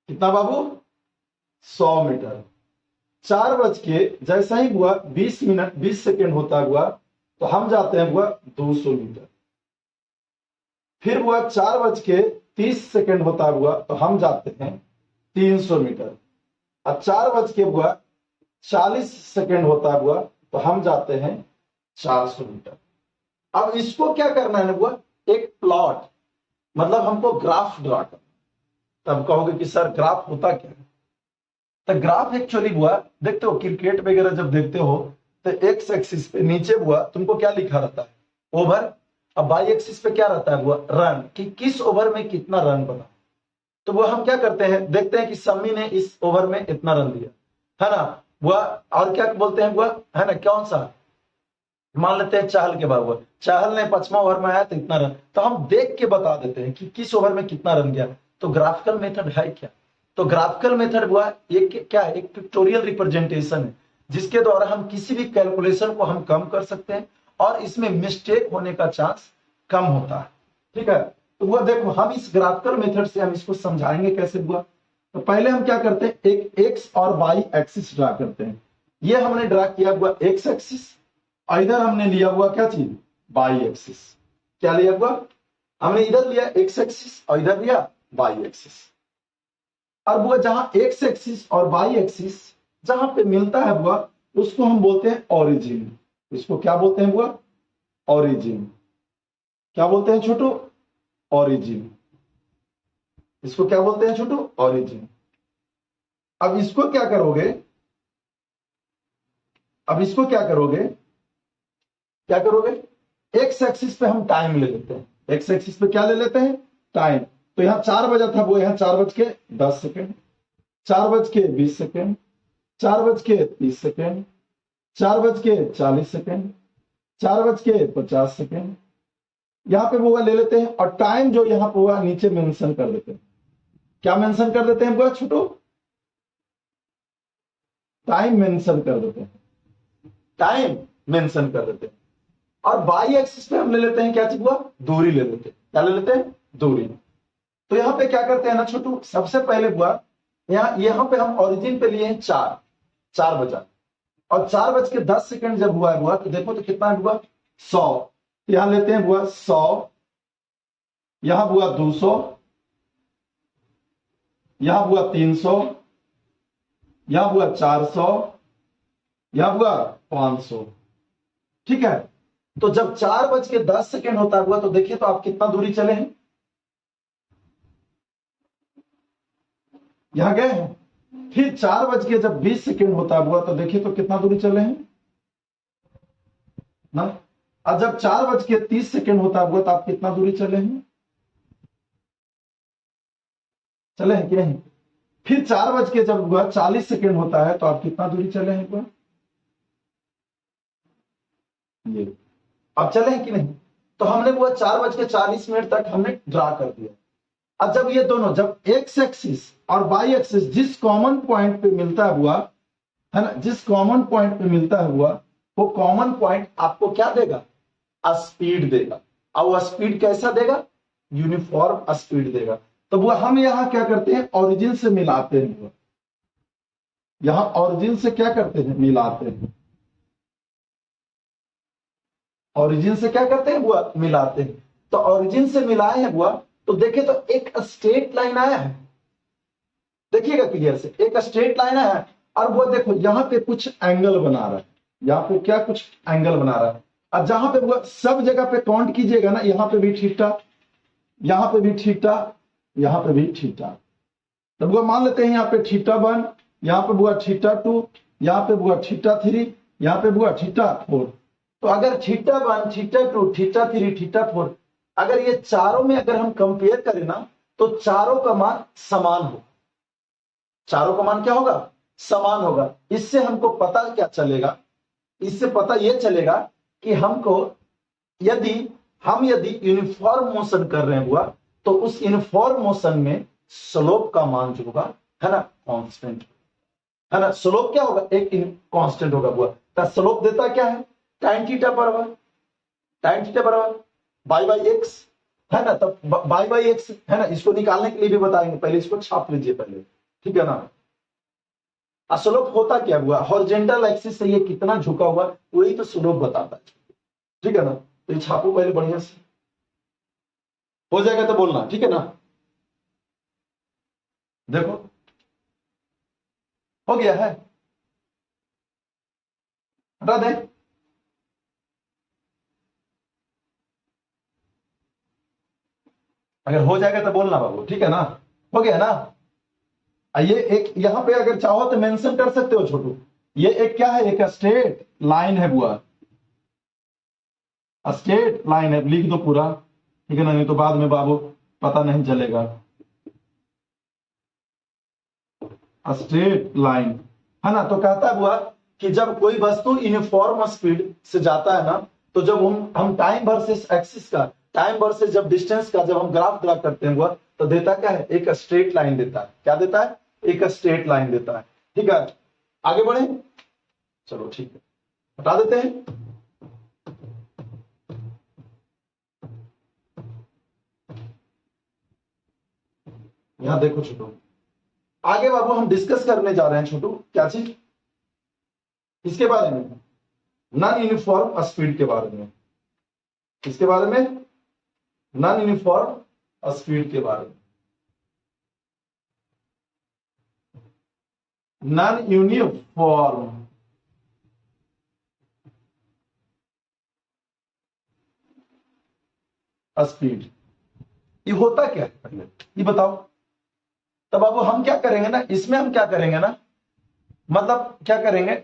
कितना बाबू, 100 मीटर। 4 बज के जैसा ही हुआ 20 सेकेंड होता हुआ, तो हम जाते हैं हुआ 200 मीटर। फिर हुआ 4 बज के 30 सेकेंड होता हुआ, तो हम जाते हैं 300 मीटर। अब 4 बज के हुआ 40 सेकेंड होता हुआ, तो हम जाते हैं 400 मीटर। अब इसको क्या करना है हुआ, एक प्लॉट, मतलब हमको ग्राफ ड्रा करना। तब कहोगे कि सर ग्राफ होता क्या है, तो ग्राफ एक्चुअली हुआ, देखते हो क्रिकेट वगैरह जब देखते हो, तो एक्स एक्सिस पे नीचे हुआ तुमको क्या लिखा रहता है, ओवर। अब वाई एक्सिस पे क्या रहता है, हुआ रन, कि किस ओवर में कितना रन बना। तो वो हम क्या करते हैं, देखते हैं कि सम्मी ने इस ओवर में इतना रन दिया, है ना, वह और क्या बोलते हैं वह, है ना, कौन सा, मान लेते हैं चाहल के बाद, चाहल ने 5वां ओवर में आया तो इतना रन, तो हम देख के बता देते हैं कि किस ओवर में कितना रन गया। तो ग्राफिकल मेथड है क्या, तो ग्राफिकल मेथड हुआ एक क्या, एक पिक्टोरियल रिप्रेजेंटेशन है, जिसके द्वारा हम किसी भी कैलकुलेशन को हम कम कर सकते हैं, और इसमें मिस्टेक होने का चांस कम होता है। ठीक है, तो वह देखो हम इस ग्राफिकल मेथड से हम इसको समझाएंगे कैसे हुआ। तो पहले हम क्या करते हैं, एक एक्स और वाई एक्सिस ड्रा करते हैं। ये हमने ड्रा किया हुआ एक्स एक्सिस, और इधर हमने लिया हुआ क्या चीज, वाई एक्सिस। क्या लिया हुआ, हमने इधर लिया एक्स एक्सिस और इधर लिया वाई एक्सिस। अब वो जहां एक्स एक्सिस और वाई एक्सिस जहां पे मिलता है हुआ, उसको हम बोलते हैं ओरिजिन। इसको क्या बोलते हैं हुआ, ओरिजिन। क्या बोलते हैं छोटू, ओरिजिन। इसको क्या बोलते हैं छोटू, ओरिजिन। अब इसको क्या करोगे, अब इसको क्या करोगे, एक्स एक्सिस पे हम टाइम ले लेते हैं। एक्स एक्सिस पे क्या ले लेते हैं, टाइम। तो यहाँ 4 बजा था, वो यहाँ 4:10, 4:20, 4:30, 4:40, 4:50। यहाँ पे बुआ ले लेते हैं और टाइम जो यहाँ पे हुआ नीचे मेंशन कर देते हैं। क्या मेंशन कर देते हैं बुआ छोटू, टाइम मेंशन कर देते हैं, टाइम मेंशन कर देते हैं। और बाई एक्सिस पे हम ले लेते हैं क्या चीज बुआ, दूरी ले लेते हैं। क्या ले लेते हैं, दूरी। तो यहाँ पे क्या करते हैं ना छोटू, सबसे पहले बुआ यहाँ पे हम ओरिजिन पे लिए हैं 4 बजा, और 4:10 जब हुआ है बुआ, तो देखो तो कितना हुआ, 100। यहां लेते हैं बुआ 100, यहां बुआ 200, यहां बुआ 300, यहां बुआ 400, यहां बुआ 500। ठीक है, तो जब 4:10 होता हुआ तो देखिए तो आप कितना दूरी चले हैं, यहां गए हैं। फिर 4:20 होता हुआ तो देखिए तो कितना दूरी चले हैं ना। और जब 4:30 होता हुआ तो आप कितना दूरी चले हैं, चले हैं कि नहीं। फिर 4:40 होता है तो आप कितना दूरी चले हैं, ये अब चले हैं कि नहीं। तो हमने वो 4:40 तक हमने ड्रा कर दिया। अब जब ये दोनों, जब एक्स एक्सिस और वाई एक्सिस जिस कॉमन पॉइंट पे मिलता हुआ है ना, जिस कॉमन पॉइंट पे मिलता हुआ, वो कॉमन पॉइंट आपको क्या देगा, स्पीड देगा। और वो स्पीड कैसा देगा, यूनिफॉर्म स्पीड देगा। तो वो हम यहां क्या करते हैं, ओरिजिन से मिलाते हैं। यहां ओरिजिन से क्या करते हैं, मिलाते हैं। ओरिजिन से क्या करते हैं बुआ, मिलाते हैं। तो ओरिजिन से मिलाए हैं बुआ, तो देखे तो एक स्ट्रेट लाइन आया है, देखिएगा क्लियर से, एक स्ट्रेट लाइन आया है। और वो देखो यहां पे कुछ एंगल बना रहा है, यहाँ पे क्या कुछ एंगल बना रहा है। और जहां पे वो सब जगह पे काउंट कीजिएगा ना, यहाँ पे भी थीटा, यहाँ पे भी थीटा, यहाँ पे भी थीटा। तो वो मान लेते हैं यहाँ पे θ1, यहाँ पे बुआ θ2, यहाँ पे बुआ θ3, यहाँ पे बुआ θ4। तो अगर θ1, θ2, θ3, θ4, अगर ये चारों में अगर हम कंपेयर करें ना, तो चारों का मान समान होगा। चारों का मान क्या होगा, समान होगा। इससे हमको पता क्या चलेगा, इससे पता यह चलेगा कि हमको यदि यूनिफॉर्म मोशन कर रहे हैं हुआ, तो उस यूनिफॉर्म मोशन में स्लोप का मान जो होगा है ना, कांस्टेंट है ना। स्लोप क्या होगा, एक कांस्टेंट होगा हुआ। तो स्लोप देता क्या है, tan थीटा बराबर बाई एक्स है ना। तब बाई एक्स है ना, इसको निकालने के लिए भी बताएंगे, पहले इसको छाप लीजिए पहले, ठीक है ना। स्लोप होता क्या हुआ, हॉरिजॉन्टल एक्सिस से ये कितना झुका हुआ, वही तो स्लोप बताता है, ठीक है ना। तो ये छापो पहले बढ़िया से, हो जाएगा तो बोलना, ठीक है ना। देखो हो गया है, हटा दे। अगर हो जाएगा तो बोलना बाबू, ठीक है ना। हो गया ना। ये एक यहां पे अगर चाहो तो मेंशन कर सकते हो छोटू, ये एक क्या है, एक स्ट्रेट लाइन है बुआ, स्ट्रेट लाइन है, लिख दो पूरा, ठीक है ना, नहीं तो बाद में बाबू पता नहीं चलेगा। स्ट्रेट लाइन है ना। तो कहता है बुआ कि जब कोई वस्तु यूनिफॉर्म स्पीड से जाता है ना, तो जब हम टाइम वर्सेस एक्सिस का, टाइम वर्सेस जब डिस्टेंस का जब हम ग्राफ ड्रा करते हैं बुआ, तो देता क्या है, एक स्ट्रेट लाइन देता है। क्या देता है, एक स्ट्रेट लाइन देता है, ठीक है। आगे बढ़े, चलो ठीक है, हटा देते हैं। यहां देखो छोटू, आगे बाबू हम डिस्कस करने जा रहे हैं छोटू, क्या चीज, इसके बारे में, नॉन यूनिफॉर्म स्पीड के बारे में, इसके बारे में, नॉन यूनिफॉर्म स्पीड के बारे में, नॉन यूनिफॉर्म स्पीड। ये होता क्या है पहले ये बताओ। तब बाबू हम क्या करेंगे ना, इसमें हम क्या करेंगे ना, मतलब क्या करेंगे,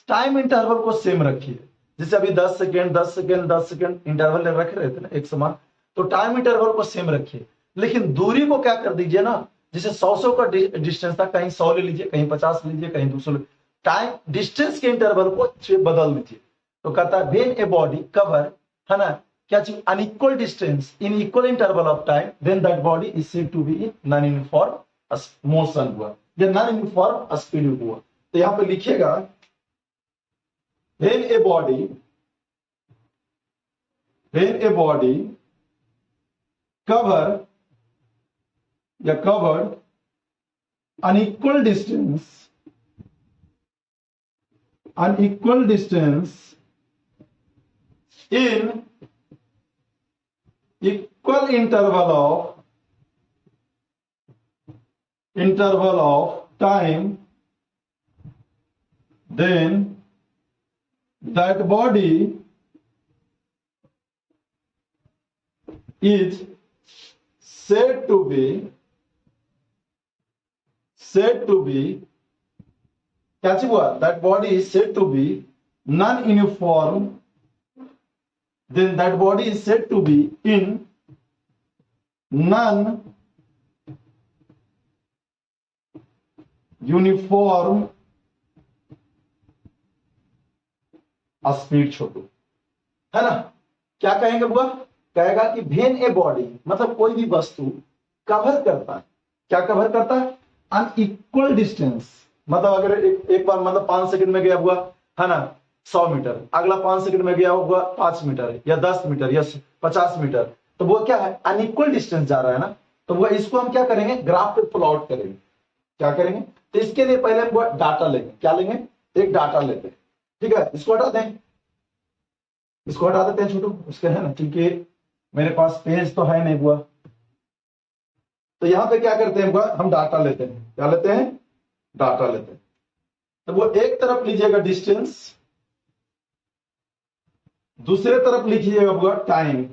टाइम इंटरवल को सेम रखिए। जैसे अभी 10 सेकेंड 10 सेकेंड 10 सेकेंड इंटरवल रख रहे थे ना एक समान, तो टाइम इंटरवल को सेम रखिए, लेकिन दूरी को क्या कर दीजिए ना, जैसे 100 का डिस्टेंस था, कहीं 100 ले लीजिए, कहीं 50 लीजिए, कहीं 200 ले, टाइम डिस्टेंस के इंटरवल को बदल दीजिए। तो कहता है व्हेन ए बॉडी कवर, है ना, क्या चीज, unequal distance in equal interval of time, then that body is said to be in non uniform motion हुआ या नॉन यूनिफॉर्म स्पीड हुआ। तो यहां पे लिखिएगा when a body covered unequal distance in equal interval of time, then that body is said to be क्या चीज हुआ, that body is said to be non-uniform, then that body is said to be in non-uniform speed Chhotu, है ना। क्या कहेंगे बुआ, कहेगा कि भेन ए बॉडी मतलब कोई भी वस्तु कवर करता है, क्या कवर करता है, अनइक्वल डिस्टेंस, मतलब अगर एक बार मतलब 5 सेकंड में गया हुआ, है ना, 100 मीटर, अगला 5 सेकंड में गया हुआ 5 मीटर या 10 मीटर या 50 मीटर, तो वो क्या है, अनइक्वल डिस्टेंस जा रहा है ना। तो वो इसको हम क्या करेंगे, ग्राफ पे प्लॉट करेंगे। क्या करेंगे, तो इसके लिए पहले हम डाटा लेंगे। क्या लेंगे, एक डाटा लेते हैं, ठीक है। इसको हटा दें, इसको हटा देते हैं छोटू, उसके है ना, क्योंकि मेरे पास पेज तो है नहीं बुआ। तो यहां पे क्या करते हैं बुआ, हम डाटा लेते हैं। क्या लेते हैं, डाटा लेते हैं। तो वो एक तरफ लीजिएगा डिस्टेंस, दूसरे तरफ लिखिएगा बुआ टाइम।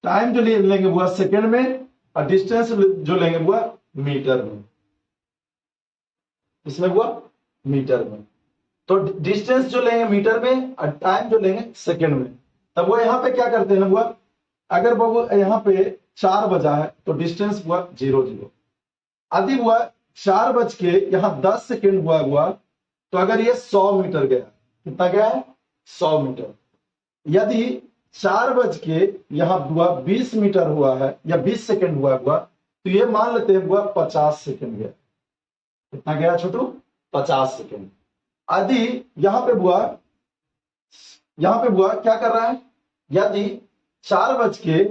टाइम जो लेंगे बुआ सेकंड में, और डिस्टेंस जो लेंगे बुआ मीटर में। इसमें बुआ मीटर में। तो डिस्टेंस जो लेंगे मीटर में और टाइम जो लेंगे सेकंड में। तब वो यहां पे क्या करते हैं बुआ, अगर वो यहां पे 4 बजा है तो डिस्टेंस हुआ 0 0। यदि हुआ 4 बज के यहां 10 सेकेंड हुआ तो अगर ये 100 मीटर गया, कितना गया है, 100 मीटर। यदि 4 बज के यहां हुआ 20 मीटर हुआ है या 20 सेकेंड हुआ तो ये मान लेते हैं हुआ 50 सेकेंड गया। कितना गया छोटू, 50 सेकेंड। यदि यहां पे बुआ क्या कर रहा है, यदि 4 बज के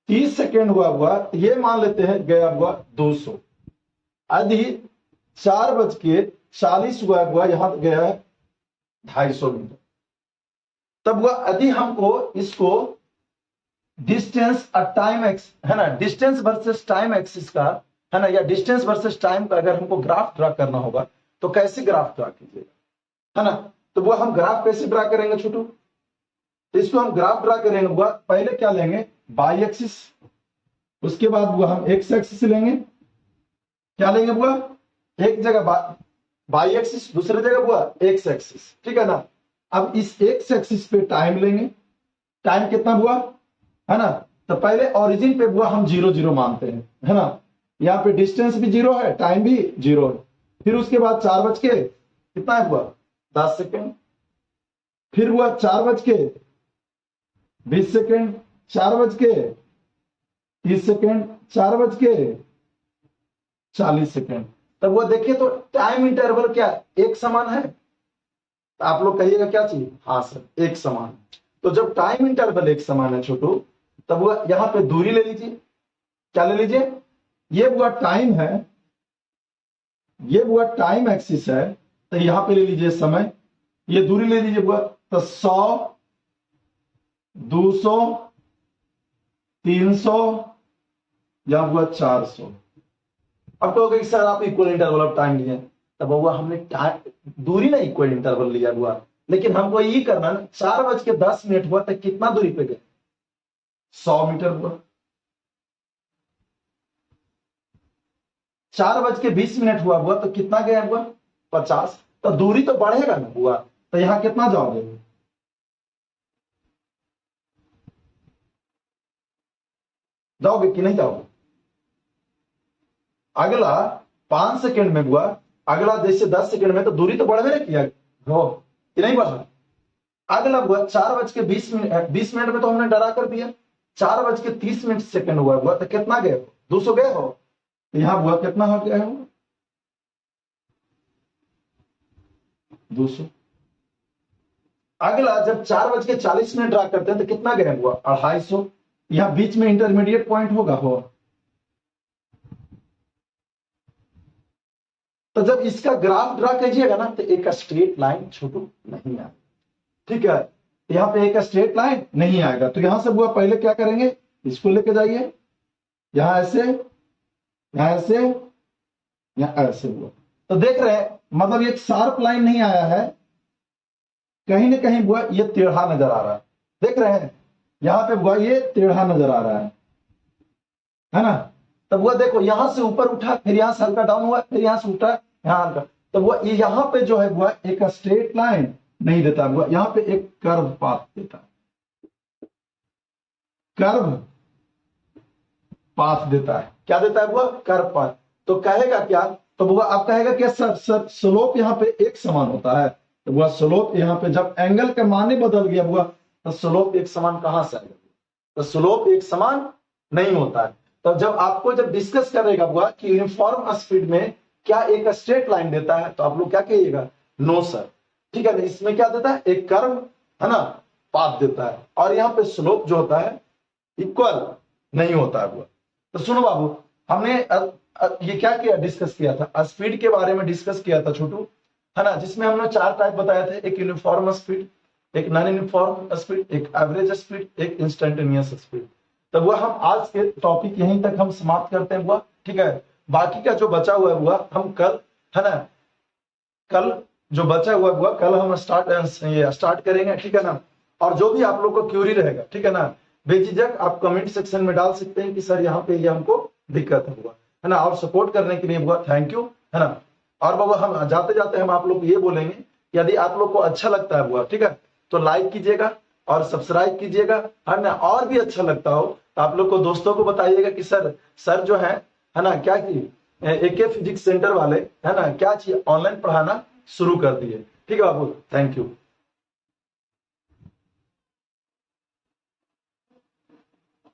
30 सेकेंड हुआ तो ये मान लेते हैं गया हुआ 200। यदि 4 बज के 40 हुआ यहां गया है 250 मीटर। तब वह यदि हमको इसको डिस्टेंस और टाइम एक्स, है ना, डिस्टेंस वर्सेस टाइम एक्सिस का, है ना, या डिस्टेंस वर्सेस टाइम का अगर हमको ग्राफ ड्रा करना होगा तो कैसे ग्राफ ड्रा कीजिएगा, है ना। तो वो हम ग्राफ कैसे ड्रा करेंगे छोटू, तो इसको हम ग्राफ ड्रा करेंगे बुआ, पहले क्या लेंगे, बाई एक्सिस, उसके बाद बुआ हम एक्स एक्सिस लेंगे। क्या लेंगे बुआ, एक जगह बाई एक्सिस, दूसरी जगह बुआ एक्स एक्सिस, ठीक है ना। अब इस एक्स एक्सिस पे टाइम लेंगे। टाइम कितना बुआ, है ना। तो पहले ओरिजिन पे बुआ हम 0 0 मानते हैं, है ना। यहाँ पे डिस्टेंस भी 0 है, टाइम भी 0 है। फिर उसके बाद 4 बज के कितना है बुआ, 10 सेकेंड। फिर हुआ 4 बज के 20 सेकेंड, 4 बज के 30 सेकेंड, 4 बज के 40 सेकेंड। तब वो देखिए तो टाइम इंटरवल क्या एक समान है, तो आप लोग कहिएगा क्या चाहिए, हाँ सर एक समान। तो जब टाइम इंटरवल एक समान है छोटू, तब वो यहां पे दूरी ले लीजिए। क्या ले लीजिए, ये वो टाइम है, ये वो टाइम एक्सिस है, तो यहां पे ले लीजिए समय, ये दूरी ले लीजिए बुआ, तो 100 200 300 या हुआ 400। अब कहोगे कि सर आप इक्वल इंटरवल ऑफ टाइम लिए, तब हुआ हमने दूरी ना इक्वल इंटरवल लिया हुआ, लेकिन हमको ये करना ना, 4 बज के 10 मिनट हुआ तो कितना दूरी पे गए, 100 मीटर हुआ। 4:20 हुआ हुआ तो कितना गया हुआ 50। तो दूरी तो बढ़ेगा ना हुआ, तो यहां कितना जाओगे, जाओगे कि नहीं जाओगे। अगला 5 सेकंड में हुआ, अगला जैसे 10 सेकंड में, तो दूरी तो बढ़ रही है हो कि नहीं बढ़ा। अगला हुआ 4:20 में तो हमने डरा कर दिया, 4:30 हुआ तो कितना गए हो, 200 गए हो। तो यहां हुआ कितना हो गया है 200। अगला जब 4:40 ड्रा करते हैं तो कितना गए हुआ 250। यहां बीच में इंटरमीडिएट पॉइंट होगा हो। तो जब इसका ग्राफ ड्रा कीजिएगा ना तो एक स्ट्रेट लाइन छोटू नहीं आएगा, ठीक है। यहां पे एक स्ट्रेट लाइन नहीं आएगा, तो यहां से हुआ पहले क्या करेंगे, इसको लेके जाइए, यहां ऐसे, यहां ऐसे, यहां ऐसे हुआ। तो देख रहे हैं मतलब एक शार्प लाइन नहीं आया है, कहीं ना कहीं हुआ ये टेढ़ा नजर आ रहा है, देख रहे हैं यहां पे हुआ ये टेढ़ा नजर आ रहा है ना। तब वो देखो यहां से ऊपर उठा, फिर यहां से हल्का डाउन हुआ, फिर यहां से उठा, यहां हल्का। तो वो यहां पे जो है वो एक स्ट्रेट लाइन नहीं देता, हुआ यहां पे एक कर्व पाथ देता है, कर्व पाथ देता है। क्या देता है वो, कर्व पाथ। तो कहेगा क्या, तो वो आप कहेगा कि सर स्लोप यहां पे एक समान होता है। तो वह स्लोप यहां पे जब एंगल का माने बदल गया हुआ, तो स्लोप एक समान कहां से आएगा, तो स्लोप एक समान नहीं होता है। तो जब आपको जब डिस्कस करेगा हुआ कि यूनिफॉर्म स्पीड में क्या एक स्ट्रेट लाइन देता है, तो आप लोग क्या कहिएगा, नो सर, ठीक है। इसमें क्या देता है, एक कर्व है ना, पाथ देता है, और यहाँ पे स्लोप जो होता है इक्वल नहीं होता है हुआ। तो सुनो बाबू, हमने ये क्या किया, डिस्कस किया था, स्पीड के बारे में डिस्कस किया था छोटू, है ना, जिसमें हमने 4 टाइप बताए थे, एक यूनिफॉर्म स्पीड, एक नॉन यूनिफॉर्म स्पीड, एक एवरेज स्पीड, एक इंस्टेंटेनियस स्पीड। तो वो हम आज के टॉपिक यहीं तक हम समाप्त करते हैं हुआ, ठीक है। बाकी का जो बचा हुआ है हुआ हम कल, है ना, कल जो बचा हुआ हुआ कल हम स्टार्ट करेंगे, ठीक है ना। और जो भी आप लोग को क्यूरी रहेगा, ठीक है ना, बेझिझक आप कमेंट सेक्शन में डाल सकते हैं कि सर यहाँ पे ये हमको दिक्कत हुआ, है ना। और सपोर्ट करने के लिए हुआ थैंक यू, है ना। और बाबा हम जाते जाते हम आप लोग को ये बोलेंगे, यदि आप लोग को अच्छा लगता है हुआ, ठीक है, तो लाइक कीजिएगा और सब्सक्राइब कीजिएगा, है ना। और भी अच्छा लगता हो तो आप लोग को दोस्तों को बताइएगा कि सर जो है ना, क्या की AK फिजिक्स सेंटर वाले, है ना, क्या चीज ऑनलाइन पढ़ाना शुरू कर दिए, ठीक है बाबू, थैंक यू।